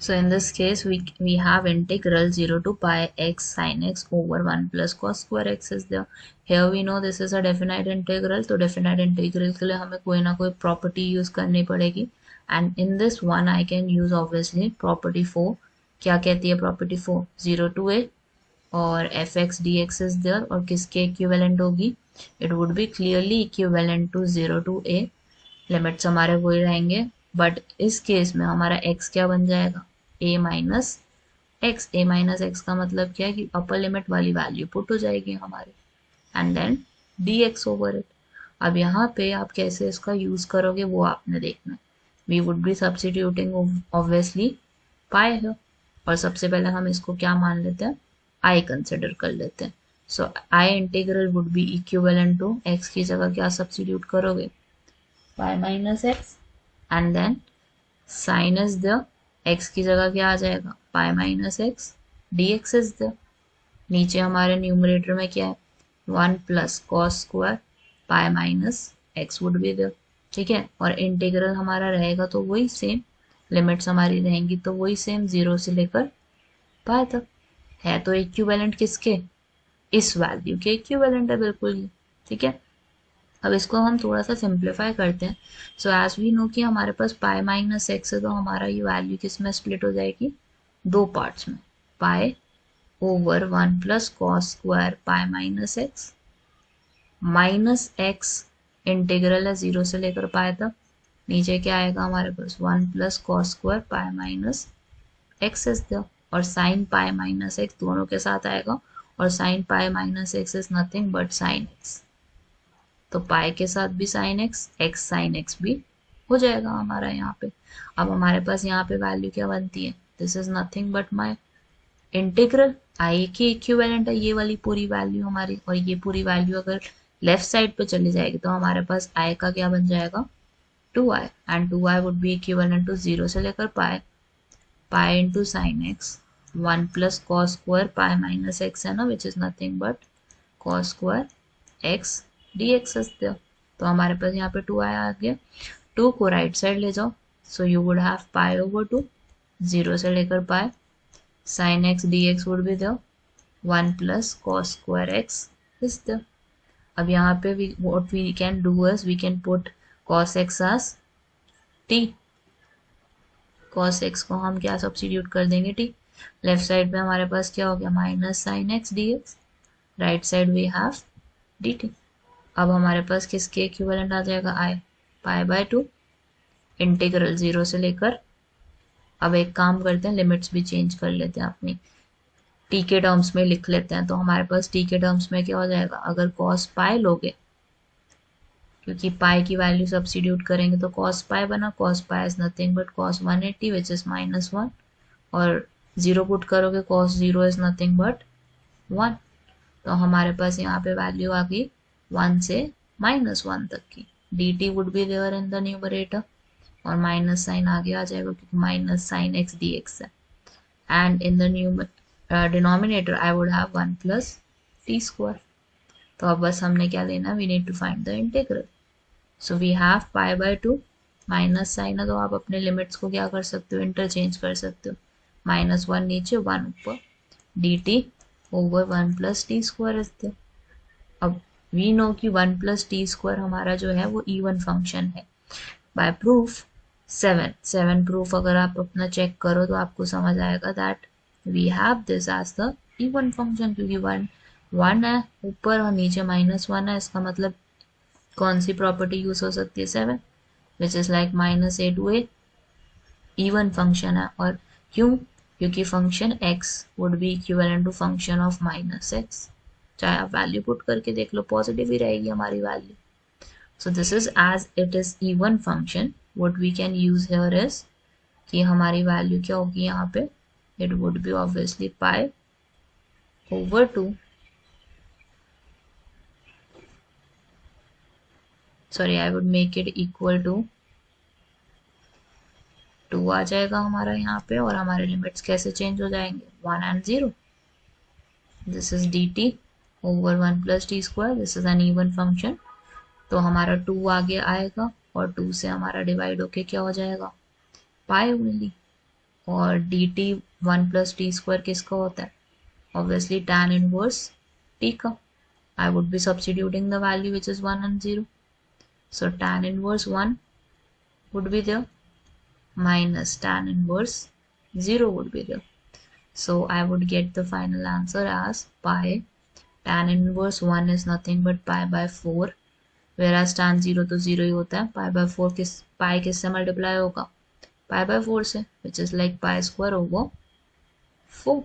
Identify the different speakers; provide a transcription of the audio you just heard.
Speaker 1: So in this case, we have integral 0 to pi x sin x over 1 plus cos square x is there. Here we know this is a definite integral, तो definite integral के लिए हमें कोई ना कोई property use करनी पड़ेगी. And in this one I can use obviously property 4. क्या कहती है property 4? 0 to a और fx dx is there और किसके equivalent होगी? It would be clearly equivalent to 0 to a. Limits हमारे वही रहेंगे, बट इस केस में हमारा x क्या बन जाएगा? a minus x. a minus x का मतलब क्या है कि अपर लिमिट वाली वैल्यू पुट हो जाएगी हमारी, and then dx over it. अब यहाँ पे आप कैसे इसका यूज करोगे वो आपने देखना है. We would be substituting obviously pi है, और सबसे पहले हम इसको क्या मान लेते हैं? आई कंसिडर कर लेते हैं. So I integral would be equivalent to x की जगह क्या सब्स्टिट्यूट करोगे? Pi minus x, and then sine is the x की जगह क्या आ जाएगा? Pi minus x. D x is the नीचे हमारे न्यूमरेटर में क्या है? 1 plus cos square pi minus x would be the. ठीक है, और इंटीग्रल हमारा रहेगा तो वही सेम, लिमिट्स हमारी रहेंगी तो वही सेम 0 से लेकर पाई तक. है तो इक्विवेलेंट किसके? इस वैल्यू के इक्विवेलेंट है बिल्कुल ही. ठीक है, अब इसको हम थोड़ा सा सिंप्लीफाई करते हैं. सो एज वी नो कि हमारे पास पाई माइनस एक्स है, तो हमारा ये वैल्यू किस में स्प्लिट हो जाएगी? दो पार्ट्स में. Pi over 1 plus cos square pi minus x minus x integral है 0 से लेकर पाई तक. नीचे क्या आएगा हमारे पास? 1 plus cos square pi minus x is the, और साइन पाई माइनस एक्स दोनों के साथ आएगा, और sine pi minus x is nothing but sine x. तो पाई के साथ भी sine x, x sine x भी हो जाएगा हमारा यहाँ पे. अब हमारे पास यहाँ पे वैल्यू क्या बनती है? This is nothing but my integral. I की इक्विवेलेंट है ये वाली पूरी वैल्यू हमारी, और ये पूरी वैल्यू अगर लेफ्ट साइड पे चली जाएगी तो हमारे पास आई का क्या बन जाएगा? 2i, and 2i would be equivalent to 0 से लेकर pi. Pi into sine x 1 plus cos square pi minus x है ना, which is nothing but cos square x dx is there. तो हमारे पास यहाँ पे 2i आ गया. 2 को राइट साइड ले जाओ, so you would have pi over 2 0 से लेकर pi. Sine x dx would be there 1 plus cos square x is there. अब यहाँ पे what we can do is we can put cos x as t. cos x को हम क्या substitute कर देंगे? t. लेफ्ट साइड पे हमारे पास क्या हो गया? Minus sign x dx. Right side we have dt. अब हमारे पास किसके इक्विवेलेंट आ जाएगा? आई. पाई बाय 2 इंटीग्रल 0 से लेकर. अब एक काम करते हैं, लिमिट्स भी चेंज कर लेते हैं अपनी, टी के टर्म्स में लिख लेते हैं. तो हमारे पास टी के टर्म्स में क्या हो जाएगा? अगर कॉस पाई लोगे, क्योंकि पाई की वैल्यू सब्स्टिट्यूट करेंगे तो कॉस पाई बना. Cos pi is nothing but cos 180 which is minus 1, और 0 पुट करोगे कॉस 0 इज नथिंग बट 1. तो हमारे पास यहाँ पे वैल्यू आ गई 1 से -1 तक की. dt would be there in the numerator, और माइनस साइन आगे आ जाएगा क्योंकि माइनस साइन एक्स dx है. And in the denominator I would have 1 plus T square. तो अब बस हमने क्या लेना? We need to find the integral. So we have pi by 2 minus sign है, तो आप अपने लिमिट्स को क्या कर सकते हो? इंटरचेंज कर सकते हो. -1 नीचे 1 ऊपर. dt over 1 plus T square is there. अब वी नो कि 1 प्लस टी स्क्वायर हमारा जो है वो इवन फंक्शन है. बाय प्रूफ 7 प्रूफ अगर आप अपना चेक करो तो आपको समझ आएगा that we have this as the even function, क्योंकि 1 है ऊपर और नीचे -1 है. इसका मतलब कौन सी प्रॉपर्टी यूज हो सकती है? 7, which is like -a to a. Even function है. और क्यों? क्योंकि function x would be equivalent to function of -x. चाहे आप वैल्यू पुट करके देख लो, पॉजिटिव ही रहेगी हमारी value. So this is as it is even function. What we can use here is कि हमारी वैल्यू क्या होगी यहाँ पे? It would be obviously pi over 2. Sorry, I would make it equal to 2 आ जाएगा हमारा यहाँ पे, और हमारे लिमिट्स कैसे चेंज हो जाएंगे? 1 and 0. This is dt over 1 plus T square. This is an even function. तो हमारा 2 आगे आएगा, और 2 से हमारा डिवाइड होके क्या हो जाएगा? पाई ओनली. और डी टी 1 + t² किसका होता है? Obviously tan inverse t का. I would be substituting the value which is 1 and 0. So tan inverse 1 would be there minus tan inverse 0 would be there. So I would get the final answer as pi. Tan inverse 1 is nothing but pi by 4, whereas tan 0 तो 0 ही होता है. pi किससे multiply होगा? pi by 4 से, which is like pi square over 4.